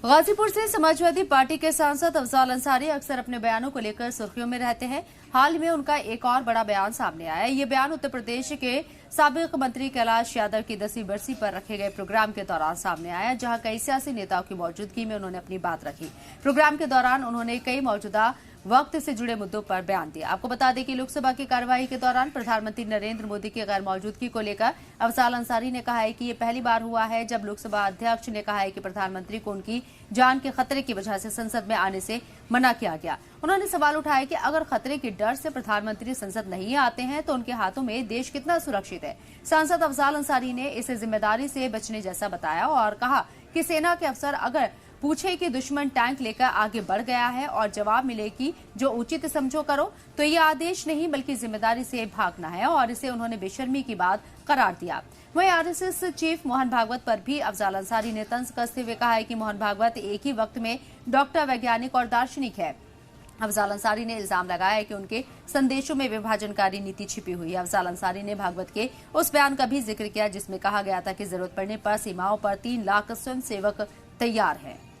गाजीपुर से समाजवादी पार्टी के सांसद अफजाल अंसारी अक्सर अपने बयानों को लेकर सुर्खियों में रहते हैं। हाल में उनका एक और बड़ा बयान सामने आया है। ये बयान उत्तर प्रदेश के साबिक मंत्री कैलाश यादव की 10वीं बरसी पर रखे गए प्रोग्राम के दौरान सामने आया, जहां कई सियासी नेताओं की मौजूदगी में उन्होंने अपनी बात रखी। प्रोग्राम के दौरान उन्होंने कई मौजूदा वक्त से जुड़े मुद्दों पर बयान दिया। आपको बता दें कि लोकसभा की कार्यवाही के दौरान प्रधानमंत्री नरेंद्र मोदी की गैर मौजूदगी को लेकर अफजाल अंसारी ने कहा है कि ये पहली बार हुआ है जब लोकसभा अध्यक्ष ने कहा है कि प्रधानमंत्री को उनकी जान के खतरे की वजह से संसद में आने से मना किया गया। उन्होंने सवाल उठाया कि अगर खतरे के डर से प्रधानमंत्री संसद नहीं आते हैं तो उनके हाथों में देश कितना सुरक्षित है। सांसद अफजाल अंसारी ने इसे जिम्मेदारी से बचने जैसा बताया और कहा कि सेना के अफसर अगर पूछे कि दुश्मन टैंक लेकर आगे बढ़ गया है और जवाब मिले कि जो उचित समझो करो, तो ये आदेश नहीं बल्कि जिम्मेदारी से भागना है, और इसे उन्होंने बेशर्मी की बात करार दिया। वहीं आरएसएस चीफ मोहन भागवत पर भी अफजाल अंसारी ने तंज कसते हुए कहा है कि मोहन भागवत एक ही वक्त में डॉक्टर, वैज्ञानिक और दार्शनिक है। अफजाल अंसारी ने इल्जाम लगाया है कि उनके संदेशों में विभाजनकारी नीति छिपी हुई है। अफजाल अंसारी ने भागवत के उस बयान का भी जिक्र किया जिसमें कहा गया था कि जरूरत पड़ने पर सीमाओं पर 3 लाख स्वयंसेवक तैयार हैं।